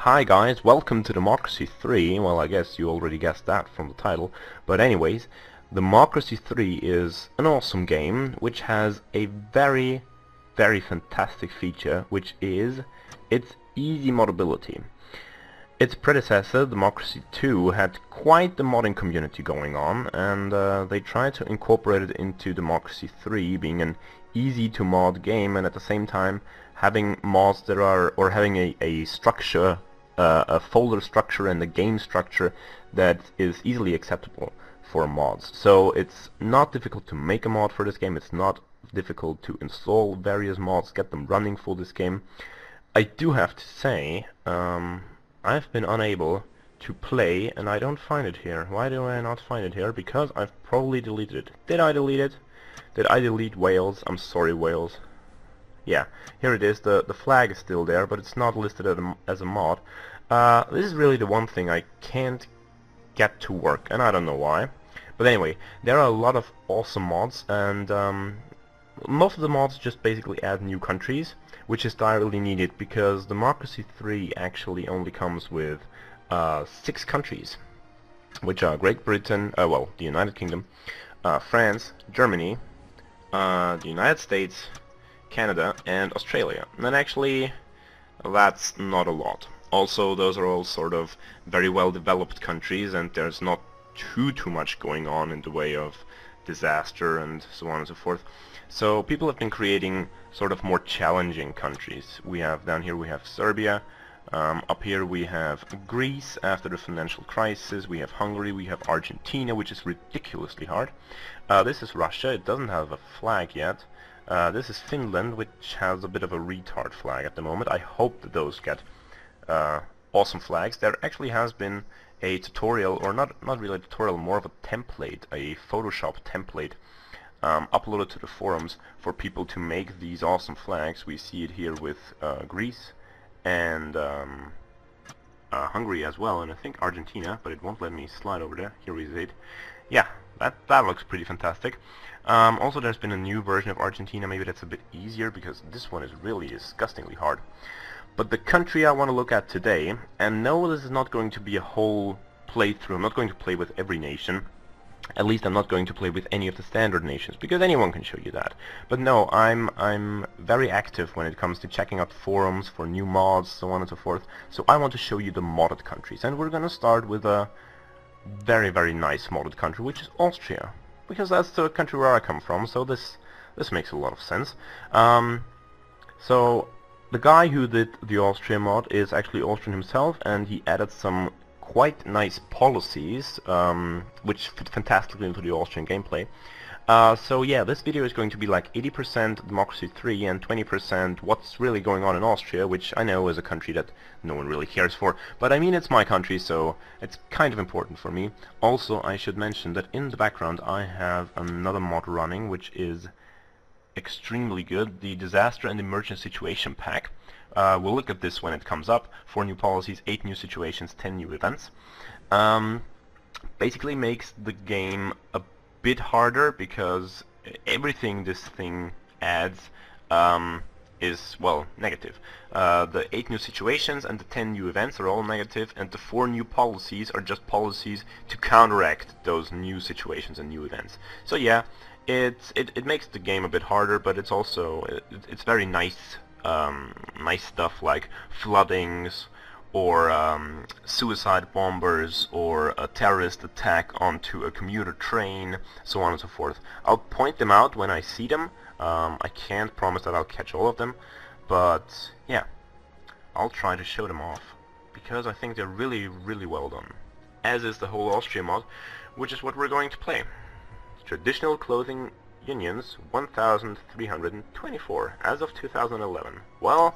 Hi guys, welcome to Democracy 3. Well, I guess you already guessed that from the title. But anyways, Democracy 3 is an awesome game which has a very, very fantastic feature, which is its easy modability. Its predecessor, Democracy 2, had quite the modding community going on, and they tried to incorporate it into Democracy 3, being an easy to mod game, and at the same time having mods that are, or having a structure, a folder structure and a game structure that is easily acceptable for mods. So it's not difficult to make a mod for this game, it's not difficult to install various mods, get them running for this game. I do have to say, I've been unable to play, and I don't find it here. Why do I not find it here? Because I've probably deleted it. Did I delete it? Did I delete Wales? I'm sorry, Wales. Yeah, here it is. The flag is still there, but it's not listed as a mod. This is really the one thing I can't get to work, and I don't know why. But anyway, there are a lot of awesome mods, and most of the mods just basically add new countries, which is direly needed because Democracy 3 actually only comes with 6 countries, which are Great Britain, well, the United Kingdom, France, Germany, the United States, Canada, and Australia. And actually, that's not a lot. Also, those are all sort of very well developed countries, and there's not too much going on in the way of disaster and so on and so forth. So people have been creating sort of more challenging countries. We have down here we have Serbia, up here we have Greece after the financial crisis, we have Hungary, we have Argentina, which is ridiculously hard. This is Russia, it doesn't have a flag yet. This is Finland, which has a bit of a retard flag at the moment. I hope that those get awesome flags. There actually has been a tutorial, or not really a tutorial, more of a template, a Photoshop template uploaded to the forums for people to make these awesome flags. We see it here with Greece and Hungary as well, and I think Argentina, but it won't let me slide over there. Here we see it. Yeah, that looks pretty fantastic. Also, there's been a new version of Argentina. Maybe that's a bit easier because this one is really disgustingly hard. But the country I want to look at today, and no, this is not going to be a whole playthrough. I'm not going to play with every nation. At least I'm not going to play with any of the standard nations, because anyone can show you that. But no, I'm very active when it comes to checking out forums for new mods, so on and so forth. So I want to show you the modded countries, and we're gonna start with a very nice modded country, which is Austria, because that's the country where I come from. So this makes a lot of sense. So the guy who did the Austria mod is actually Austrian himself, and he added some quite nice policies, which fit fantastically into the Austrian gameplay. So yeah, this video is going to be like 80% Democracy 3 and 20% what's really going on in Austria, which I know is a country that no one really cares for, but I mean, it's my country, so it's kind of important for me. Also, I should mention that in the background I have another mod running, which is extremely good, the Disaster and Emergency Situation Pack. We'll look at this when it comes up. 4 new policies, 8 new situations, 10 new events. Basically makes the game a bit harder because everything this thing adds is, well, negative. The 8 new situations and the 10 new events are all negative, and the 4 new policies are just policies to counteract those new situations and new events. So yeah, it makes the game a bit harder, but it's also it's very nice. Nice stuff like floodings, or suicide bombers, or a terrorist attack onto a commuter train, so on and so forth. I'll point them out when I see them. I can't promise that I'll catch all of them, but yeah, I'll try to show them off, because I think they're really well done. As is the whole Austria mod, which is what we're going to play. Traditional clothing unions 1,324 as of 2011. Well,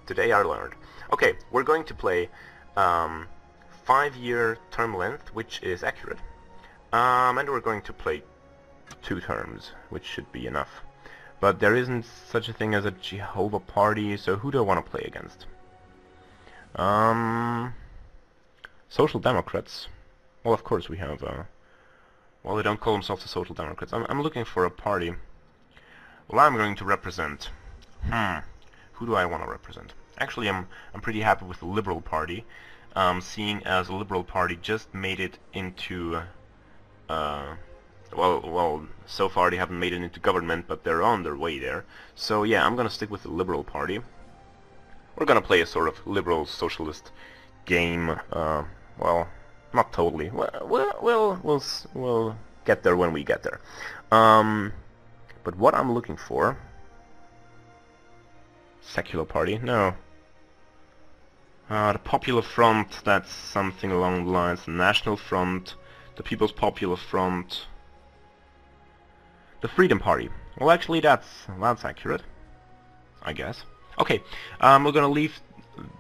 today I learned. Okay, we're going to play 5-year term length, which is accurate, and we're going to play 2 terms, which should be enough. But there isn't such a thing as a Jehovah party, so who do I want to play against? Social Democrats. Well, of course we have well, they don't call themselves the Social Democrats. I'm looking for a party. Well, I'm going to represent. Who do I want to represent? Actually, I'm pretty happy with the Liberal Party, seeing as the Liberal Party just made it into well, so far they haven't made it into government, but they're on their way there. So yeah, I'm gonna stick with the Liberal Party. We're gonna play a sort of liberal socialist game. Well, not totally. We'll get there when we get there. But what I'm looking for, secular party? No. The Popular Front. That's something along the lines. The National Front, the People's Popular Front, the Freedom Party. Well, actually, that's accurate, I guess. Okay, we're gonna leave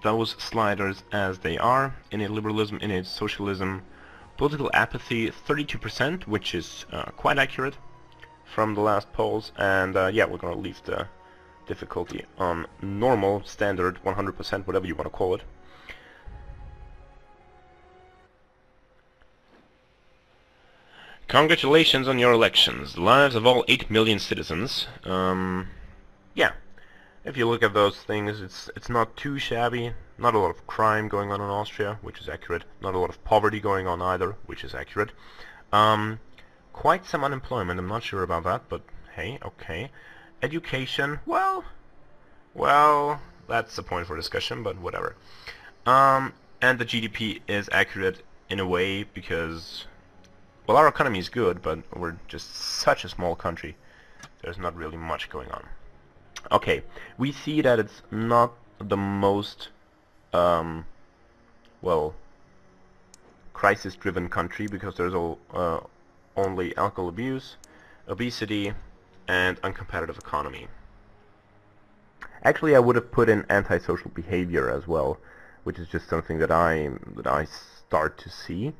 those sliders as they are. Innate liberalism, innate socialism, political apathy 32%, which is quite accurate from the last polls. And yeah, we're gonna leave the difficulty on normal, standard, 100%, whatever you want to call it. Congratulations on your elections, the lives of all 8 million citizens. Yeah, if you look at those things, it's not too shabby. Not a lot of crime going on in Austria, which is accurate. Not a lot of poverty going on either, which is accurate. Quite some unemployment, I'm not sure about that, but hey, okay. Education, well, that's a point for discussion, but whatever. And the GDP is accurate in a way because, well, our economy is good, but we're just such a small country. There's not really much going on. Okay, we see that it's not the most, well, crisis-driven country because there's only alcohol abuse, obesity, and uncompetitive economy. Actually, I would have put in antisocial behavior as well, which is just something that I start to see.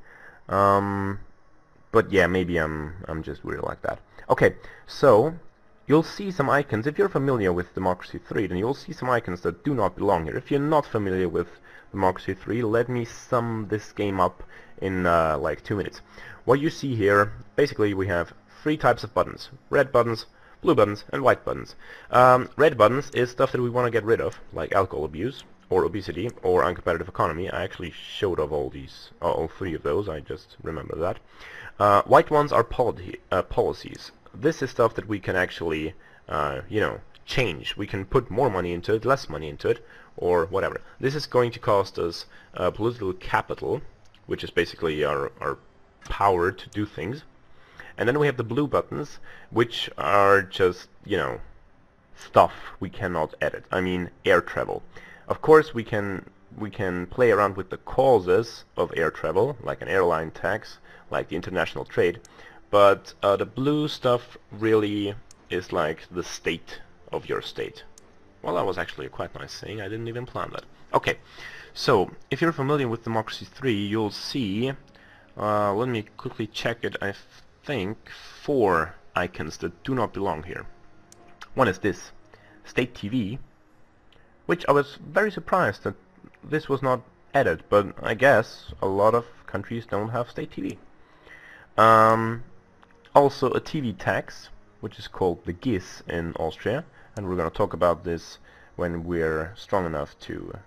But yeah, maybe I'm just weird like that. Okay, so you'll see some icons. If you're familiar with Democracy 3, then you'll see some icons that do not belong here. If you're not familiar with Democracy 3, let me sum this game up in like 2 minutes. What you see here, basically we have 3 types of buttons: red buttons, blue buttons, and white buttons. Red buttons is stuff that we want to get rid of, like alcohol abuse, or obesity, or uncompetitive economy. I actually showed off all 3 of those, I just remember that. White ones are policies. This is stuff that we can actually, you know, change. We can put more money into it, less money into it, or whatever. This is going to cost us political capital, which is basically our power to do things. And then we have the blue buttons, which are just, you know, stuff we cannot edit. I mean, air travel. Of course, we can play around with the causes of air travel, like an airline tax, like the international trade. But the blue stuff really is like the state of your state. Well, that was actually a quite nice saying. I didn't even plan that. Okay, so if you're familiar with Democracy 3, you'll see, let me quickly check it, I think 4 icons that do not belong here. One is this, State TV, which I was very surprised that this was not added, but I guess a lot of countries don't have State TV. Also a TV tax, which is called the GIS in Austria, and we're going to talk about this when we're strong enough to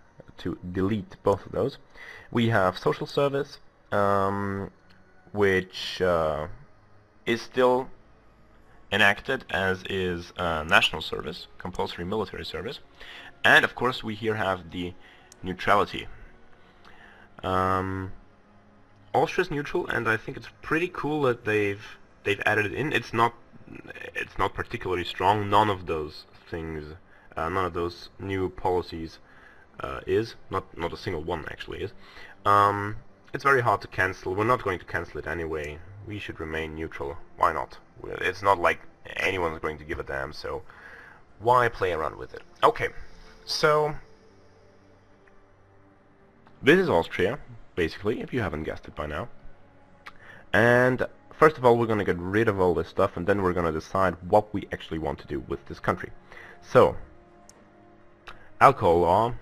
delete both of those. We have social service, which is still enacted, as is national service, compulsory military service, and of course we here have the neutrality. Austria's neutral, and I think it's pretty cool that they've added it in. It's not particularly strong. None of those things, none of those new policies is not a single one actually is. It's very hard to cancel. We're not going to cancel it anyway. We should remain neutral. Why not? It's not like anyone's going to give a damn, so why play around with it? Okay, so this is Austria, basically, if you haven't guessed it by now. And first of all, we're going to get rid of all this stuff, and then we're going to decide what we actually want to do with this country. So, alcohol law,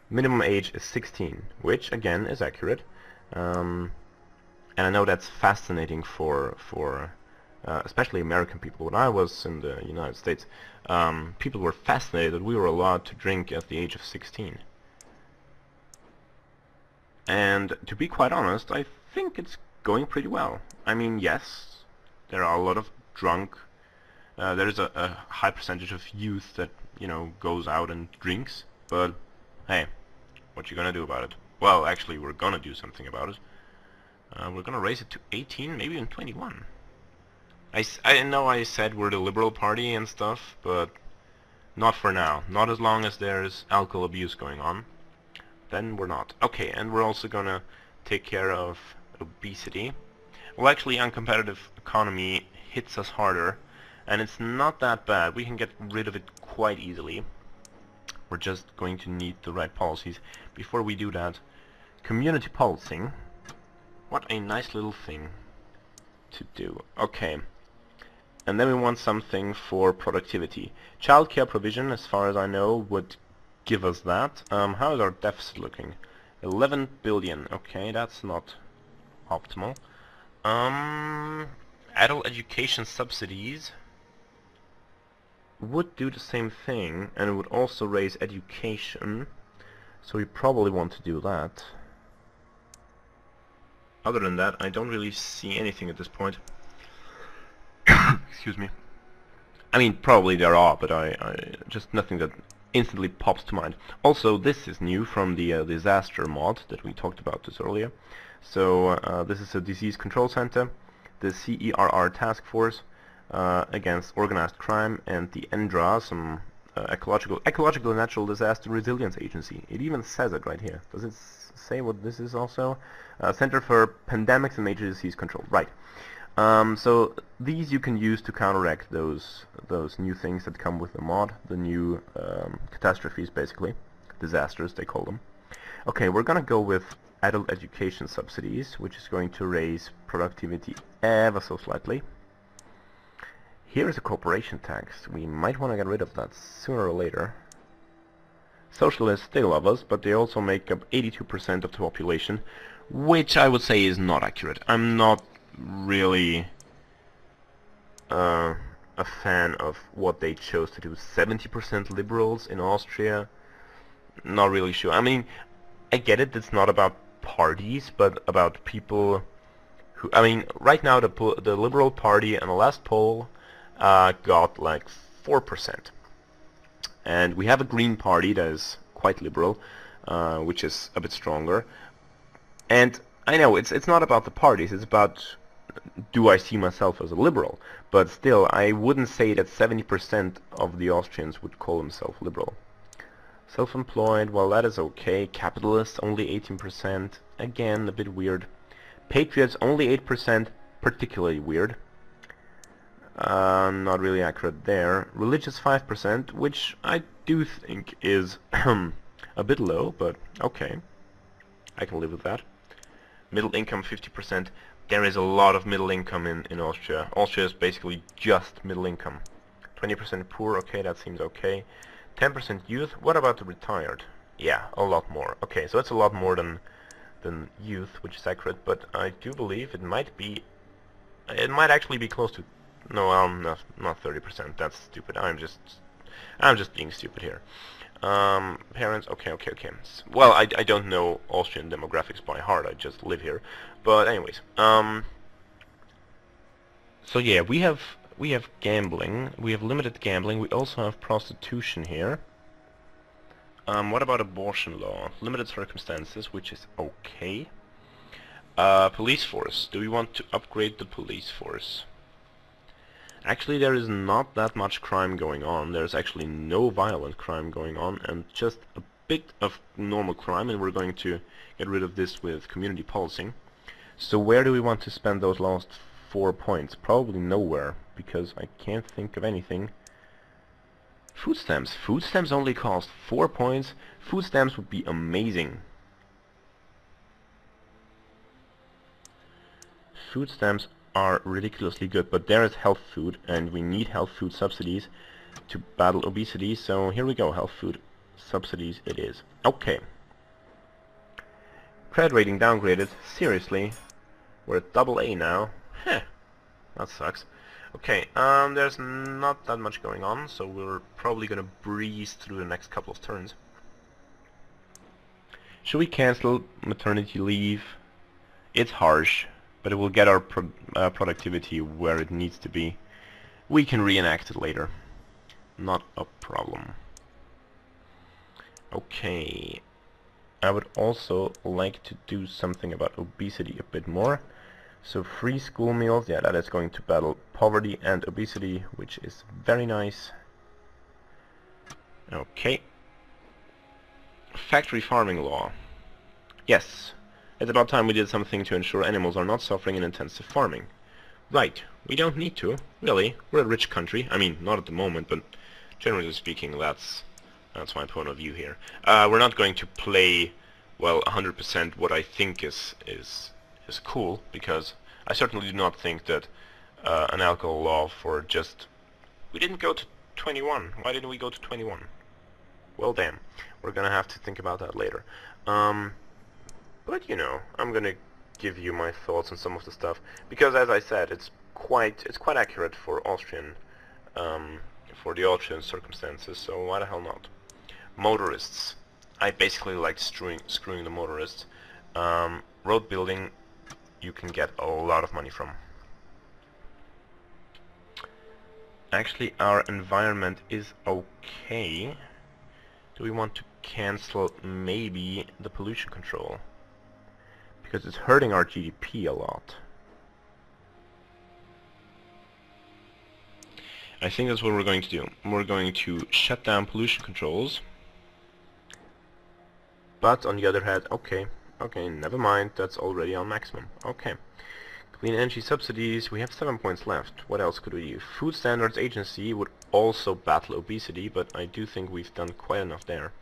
minimum age is 16, which again is accurate. And I know that's fascinating for especially American people. When I was in the United States, people were fascinated that we were allowed to drink at the age of 16. And to be quite honest, I think it's going pretty well. I mean, yes, there are a lot of drunk. There's a high percentage of youth that, you know, goes out and drinks. But hey, what you gonna do about it? Well, actually, we're gonna do something about it. We're gonna raise it to 18, maybe even 21. I know I said we're the Liberal Party and stuff, but not for now. Not as long as there's alcohol abuse going on. Then we're not. Okay, and we're also gonna take care of obesity. Well, actually, uncompetitive economy hits us harder, and it's not that bad. We can get rid of it quite easily. We're just going to need the right policies. Before we do that, community policing. What a nice little thing to do. Okay. And then we want something for productivity. Childcare provision, as far as I know, would give us that. How is our deficit looking? 11 billion. Okay, that's not optimal. Adult education subsidies would do the same thing, and it would also raise education. So we probably want to do that. Other than that, I don't really see anything at this point. Excuse me. I mean, probably there are, but I just nothing that instantly pops to mind. Also, this is new from the disaster mod that we talked about this earlier. So this is a disease control center, the CERR task force against organized crime, and the ENDRA, some ecological and natural disaster resilience agency. It even says it right here. Does it say what this is also? Center for Pandemics and Major Disease Control. Right. So these you can use to counteract those new things that come with the mod, the new catastrophes, basically, disasters they call them. Okay, we're gonna go with adult education subsidies, which is going to raise productivity ever so slightly. Here is a corporation tax. We might want to get rid of that sooner or later. Socialists, they love us, but they also make up 82% of the population, which I would say is not accurate. I'm not really a fan of what they chose to do. 70% liberals in Austria? Not really sure. I mean, I get it, it's not about parties, but about people who... I mean, right now the Liberal Party in the last poll got like 4%. And we have a Green Party that is quite liberal, which is a bit stronger. And I know it's not about the parties, it's about do I see myself as a liberal. But still, I wouldn't say that 70% of the Austrians would call themselves liberal. Self-employed, well, that is okay. Capitalists, only 18%. Again, a bit weird. Patriots, only 8%. Particularly weird. Not really accurate there. Religious, 5%, which I do think is a bit low, but okay. I can live with that. Middle income, 50%. There is a lot of middle income in Austria. Austria is basically just middle income. 20% poor, okay, that seems okay. 10% youth, what about the retired? Yeah, a lot more. Okay, so it's a lot more than youth, which is accurate, but I do believe it might actually be close to... No, not 30%, that's stupid. I'm just being stupid here. Parents, okay. Well, I don't know Austrian demographics by heart, I just live here. But anyways, so yeah, we have gambling, we have limited gambling, we also have prostitution here. What about abortion law? Limited circumstances, which is okay. Police force, do we want to upgrade the police force? Actually, there is not that much crime going on. There's actually no violent crime going on, and just a bit of normal crime, and we're going to get rid of this with community policing. So where do we want to spend those last 4 points? Probably nowhere, because I can't think of anything. Food stamps. Food stamps only cost 4 points. Food stamps would be amazing. Food stamps are ridiculously good, but there is health food, and we need health food subsidies to battle obesity, so here we go, health food subsidies it is. Okay. Credit rating downgraded, seriously? We're at AA now? Heh, that sucks. Okay, there's not that much going on, so we're probably gonna breeze through the next couple of turns. Should we cancel maternity leave? It's harsh, but it will get our productivity where it needs to be. We can reenact it later. Not a problem. Okay. I would also like to do something about obesity a bit more. So free school meals, yeah, that is going to battle poverty and obesity, which is very nice. Okay. Factory farming law. Yes, it's about time we did something to ensure animals are not suffering in intensive farming. Right, we don't need to, really. We're a rich country. I mean, not at the moment, but generally speaking, that's my point of view here. We're not going to play, well, 100% what I think is cool, because I certainly do not think that an alcohol law for just... We didn't go to 21. Why didn't we go to 21? Well, damn. We're gonna have to think about that later. But you know, I'm gonna give you my thoughts on some of the stuff, because as I said, it's quite accurate for the Austrian circumstances. So why the hell not? Motorists. I basically like screwing the motorists. Road building, you can get a lot of money from. Actually, our environment is okay. Do we want to cancel maybe the pollution control? Because it's hurting our GDP a lot. I think that's what we're going to do. We're going to shut down pollution controls. But on the other hand, okay, never mind, that's already on maximum. Okay. Clean energy subsidies, we have 7 points left. What else could we do? Food Standards Agency would also battle obesity, but I do think we've done quite enough there.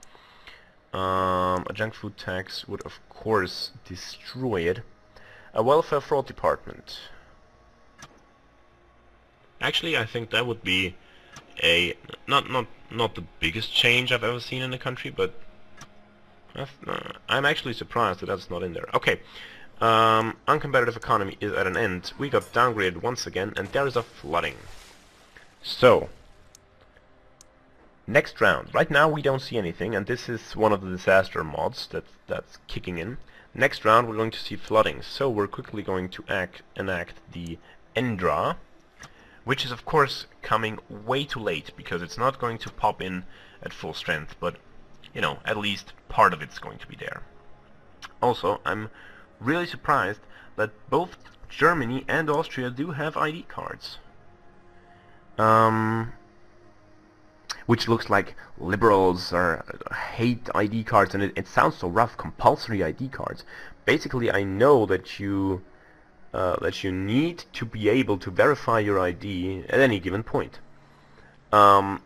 A junk food tax would of course destroy it. A welfare fraud department. Actually, I think that would be a not the biggest change I've ever seen in the country, but I'm actually surprised that that's not in there. Okay. Uncompetitive economy is at an end. We got downgraded once again, and there is a flooding. So, next round. Right now we don't see anything, and this is one of the disaster mods that's kicking in. Next round we're going to see flooding, so we're quickly going to enact the Endra, which is of course coming way too late, because it's not going to pop in at full strength, but, you know, at least part of it's going to be there. Also, I'm really surprised that both Germany and Austria do have ID cards. Which looks like liberals hate ID cards, and it sounds so rough. Compulsory ID cards. Basically, I know that you need to be able to verify your ID at any given point. But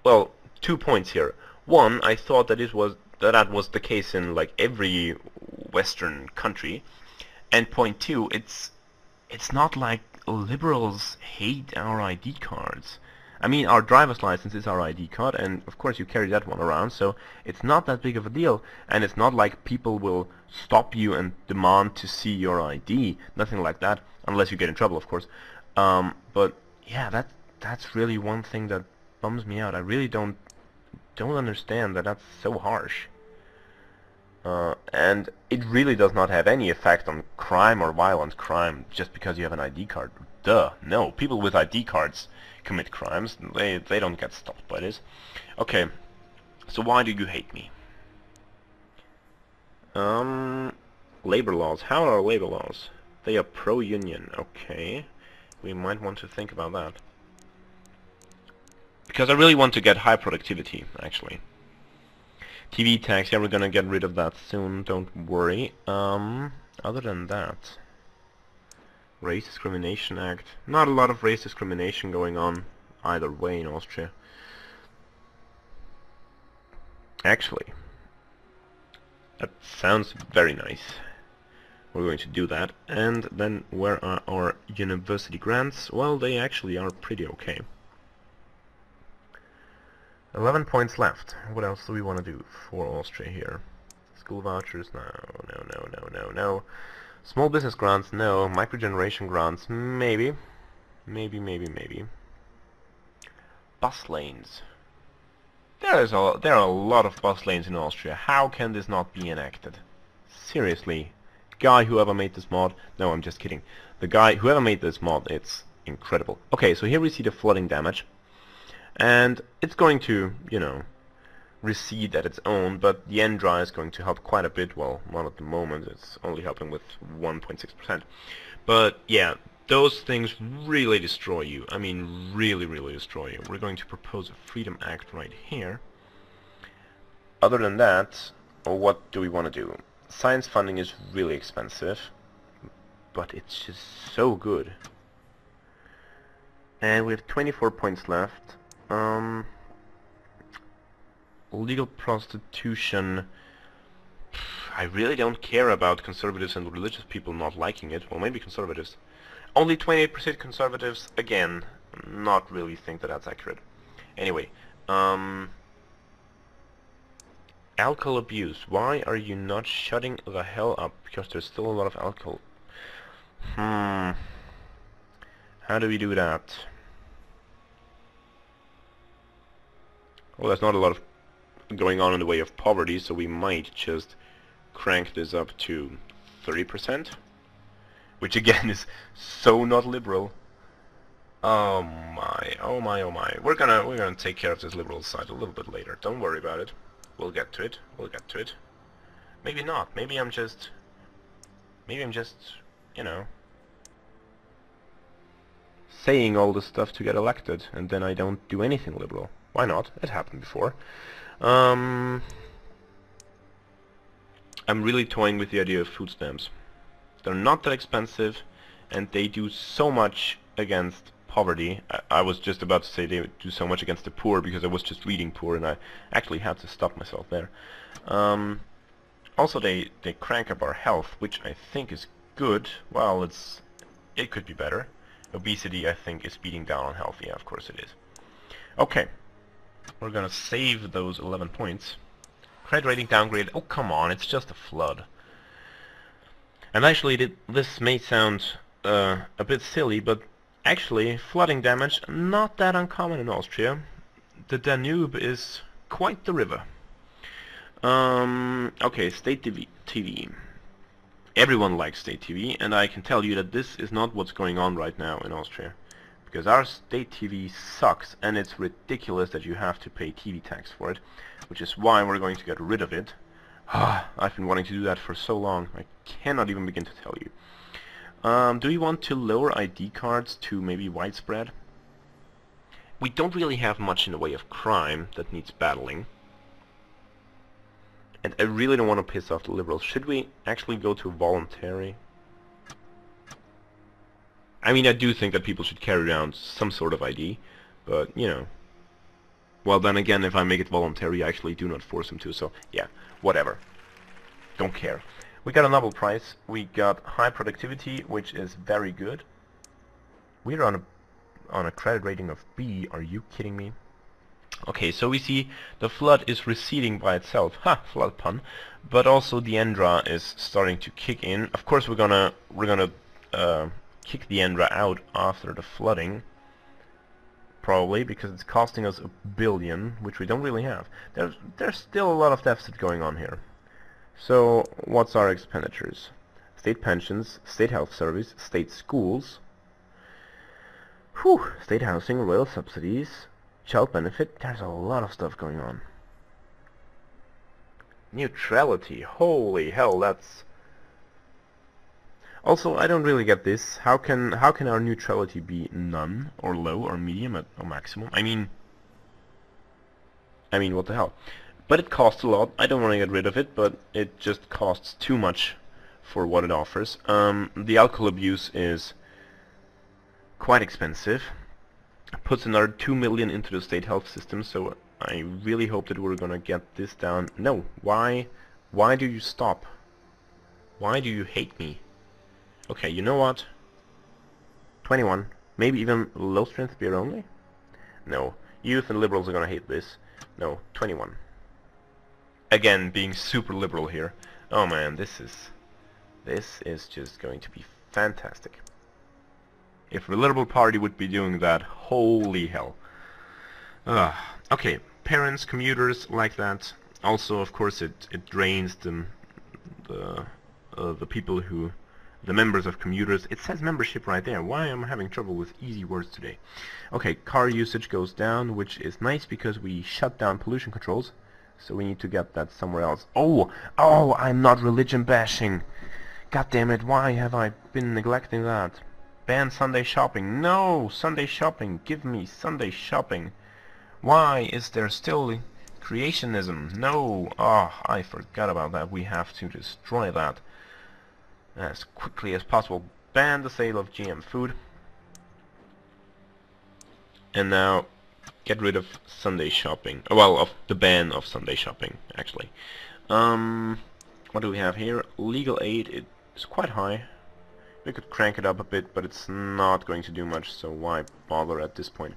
well, 2 points here. One, I thought that that was the case in like every Western country, and point two, it's not like liberals hate our ID cards. I mean, our driver's license is our ID card, and of course you carry that one around, so it's not that big of a deal, and it's not like people will stop you and demand to see your ID, nothing like that, unless you get in trouble, of course. But yeah, that's really one thing that bums me out. I really don't understand that that's so harsh. And it really does not have any effect on crime or violent crime just because you have an ID card. Duh. No, people with ID cards commit crimes. They don't get stopped by this. Okay, so why do you hate me? Labor laws. How are labor laws? They are pro-union. Okay, we might want to think about that. Because I really want to get high productivity, actually. TV tax, yeah, we're gonna get rid of that soon, don't worry. Other than that, Race Discrimination Act. Not a lot of race discrimination going on either way in Austria. Actually, that sounds very nice. We're going to do that. And then where are our university grants? Well, they actually are pretty okay. 11 points left. What else do we want to do for Austria here? School vouchers? No. Small business grants? No. Microgeneration grants? Maybe. Maybe. Bus lanes. there are a lot of bus lanes in Austria. How can this not be enacted? Seriously. Guy whoever made this mod, no, I'm just kidding. The guy whoever made this mod, it's incredible. Okay, so here we see the flooding damage. And it's going to, you know, recede at its own, but the Endra is going to help quite a bit. Well, not at the moment, it's only helping with 1.6%. But yeah, those things really destroy you. I mean, really, really destroy you. We're going to propose a Freedom Act right here. Other than that, what do we want to do? Science funding is really expensive, but it's just so good. And we have 24 points left. Legal prostitution. I really don't care about conservatives and religious people not liking it. Well, maybe conservatives. Only 28% conservatives. Again, not really think that that's accurate. Anyway, alcohol abuse. Why are you not shutting the hell up? Because there's still a lot of alcohol. How do we do that? Well, there's not a lot of going on in the way of poverty, so we might just crank this up to 30%, which again is so not liberal. Oh my, oh my, oh my. We're gonna take care of this liberal side a little bit later. Don't worry about it. We'll get to it. We'll get to it. Maybe not. Maybe I'm just, you know, saying all this stuff to get elected, and then I don't do anything liberal. Why not? It happened before. I'm really toying with the idea of food stamps. They're not that expensive, and they do so much against poverty. I was just about to say they do so much against the poor because I was just reading poor, and I actually had to stop myself there. Also, they crank up our health, which I think is good. Well, it could be better. Obesity, I think, is beating down on health. Yeah, of course it is. Okay. We're gonna save those 11 points. Credit rating downgrade. Oh, come on, it's just a flood. And actually, this may sound a bit silly, but actually, flooding damage, not that uncommon in Austria. The Danube is quite the river. Okay, state TV. Everyone likes state TV, and I can tell you that this is not what's going on right now in Austria. Because our state TV sucks, and it's ridiculous that you have to pay TV tax for it, which is why we're going to get rid of it. I've been wanting to do that for so long, I cannot even begin to tell you. Do we want to lower ID cards to maybe widespread? We don't really have much in the way of crime that needs battling. And I really don't want to piss off the liberals. Should we actually go to voluntary? I mean, I do think that people should carry around some sort of ID, but, you know. Well, then again, if I make it voluntary, I actually do not force them to, so, yeah, whatever. Don't care. We got a Nobel Prize. We got high productivity, which is very good. We're on a credit rating of B. Are you kidding me? Okay, so we see the flood is receding by itself. Ha, flood pun. But also the Endra is starting to kick in. Of course, we're gonna kick the Endra out after the flooding, probably because it's costing us $1 billion, which we don't really have. There's still a lot of deficit going on here. So what's our expenditures? State pensions, state health service, state schools, state housing, royal subsidies, child benefit. There's a lot of stuff going on. Neutrality, holy hell, that's... Also, I don't really get this. How can our neutrality be none, or low, or medium, or maximum? I mean, what the hell? But it costs a lot. I don't want to get rid of it, but it just costs too much for what it offers. The alcohol abuse is quite expensive. It puts another 2 million into the state health system, so I really hope that we're gonna get this down. No, why do you stop? Why do you hate me? Okay, you know what? 21. Maybe even low strength beer only? No. Youth and liberals are gonna hate this. No, 21. Again, being super liberal here. Oh man, this is just going to be fantastic. If the Liberal Party would be doing that, holy hell. Okay, parents, commuters like that. Also, of course, it drains the people who, the members of commuters. It says membership right there. Why am I having trouble with easy words today? Okay, car usage goes down, which is nice because we shut down pollution controls. So we need to get that somewhere else. Oh, I'm not religion bashing. God damn it, why have I been neglecting that? Ban Sunday shopping. No, Sunday shopping. Give me Sunday shopping. Why is there still creationism? No. I forgot about that. We have to destroy that as quickly as possible. Ban the sale of GM food. And now get rid of Sunday shopping. Well, of the ban of Sunday shopping, actually. What do we have here? Legal aid is quite high. We could crank it up a bit, but it's not going to do much, so why bother at this point?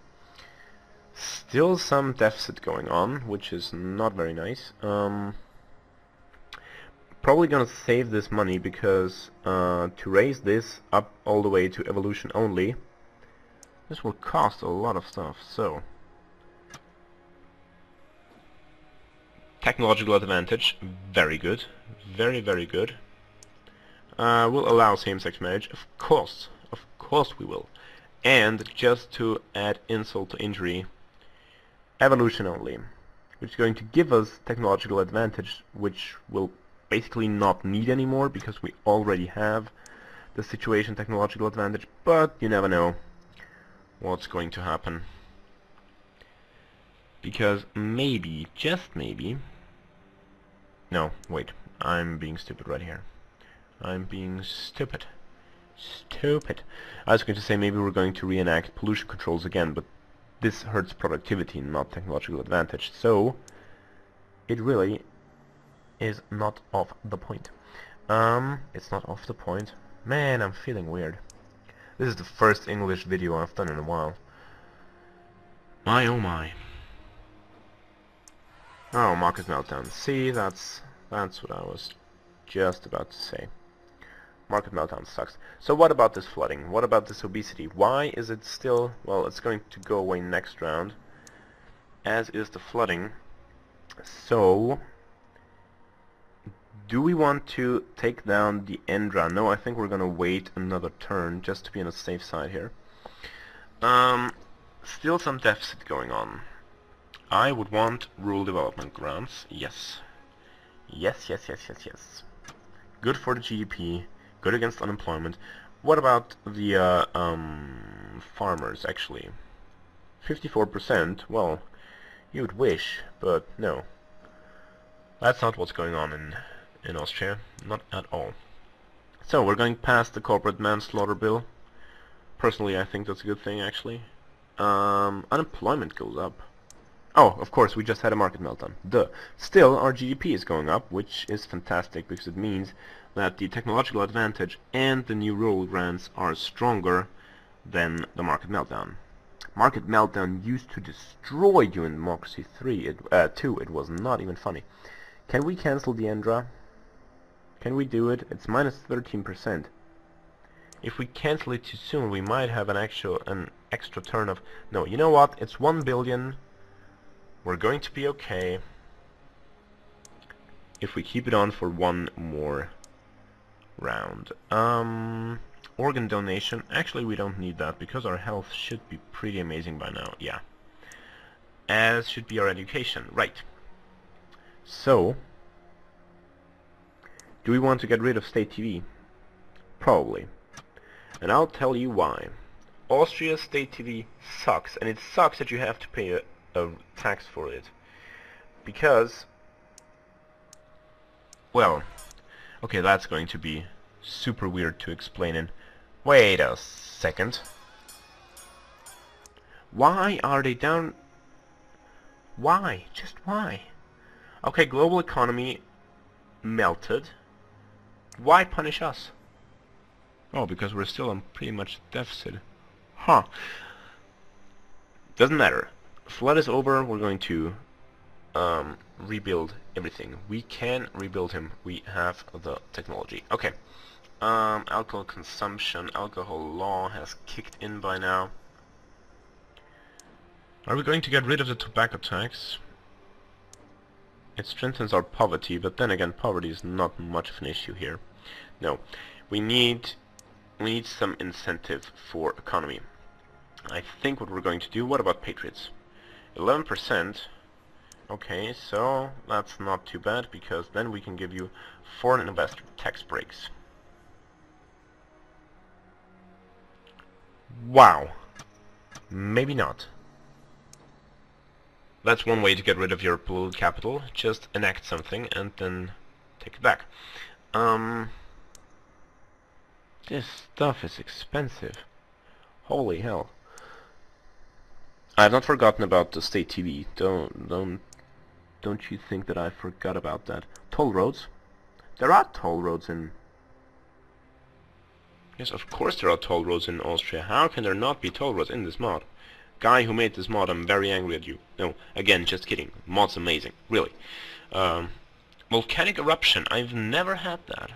Still some deficit going on, which is not very nice. Probably gonna save this money because to raise this up all the way to evolution only, this will cost a lot of stuff. So technological advantage, very good, very good. Will allow same-sex marriage, of course we will. And just to add insult to injury, evolution only, which is going to give us technological advantage, which we'll basically not need anymore because we already have the situation technological advantage, but you never know what's going to happen. Because maybe, just maybe... No, wait, I'm being stupid right here. I'm being stupid. I was going to say maybe we're going to reenact pollution controls again, but this hurts productivity, not technological advantage, so it really is not off the point. It's not off the point. Man, I'm feeling weird. This is the first English video I've done in a while. My oh my. Oh, market meltdown. See, that's what I was just about to say. Market meltdown sucks. So what about this flooding? What about this obesity? Why is it still... Well, it's going to go away next round, as is the flooding. So, do we want to take down the Endra? No, I think we're gonna wait another turn just to be on the safe side here. Still some deficit going on. I would want rural development grants. Yes. Yes. Good for the GDP. Good against unemployment. What about the farmers, actually? 54%? Well, you'd wish, but no. That's not what's going on in Austria. Not at all. So, we're going past the corporate manslaughter bill. Personally, I think that's a good thing, actually. Unemployment goes up. Oh, of course, we just had a market meltdown. Duh. Still, our GDP is going up, which is fantastic, because it means that the technological advantage and the new rural grants are stronger than the market meltdown. Market meltdown used to destroy you in Democracy 2. It was not even funny. Can we cancel the Endra? Can we do it? It's minus 13%. If we cancel it too soon, we might have an extra turn of... No, you know what? It's 1 billion. We're going to be okay if we keep it on for one more round. Organ donation. Actually, we don't need that because our health should be pretty amazing by now. Yeah. As should be our education. Right. So, do we want to get rid of state TV? Probably. And I'll tell you why. Austria's state TV sucks, and it sucks that you have to pay a tax for it. Because, well, okay, that's going to be super weird to explain in... Wait a second. Why are they down? Why? Just why? Okay, global economy melted. Why punish us? Oh, because we're still on pretty much deficit. Huh. Doesn't matter. Flood is over. We're going to rebuild everything. We can rebuild him. We have the technology. Okay. Alcohol consumption. Alcohol law has kicked in by now. Are we going to get rid of the tobacco tax? It strengthens our poverty, but then again, poverty is not much of an issue here. No, we need some incentive for economy. I think what we're going to do. What about patriots? 11%. Okay, so that's not too bad, because then we can give you foreign investor tax breaks. Wow. Maybe not. That's one way to get rid of your polluted capital. Just enact something and then take it back. This stuff is expensive. Holy hell. I've not forgotten about the state TV. Don't you think that I forgot about that? Toll roads. There are toll roads in... Yes, of course there are toll roads in Austria. How can there not be toll roads in this mod? Guy who made this mod, I'm very angry at you. No, again, just kidding. Mod's amazing, really. Volcanic eruption, I've never had that.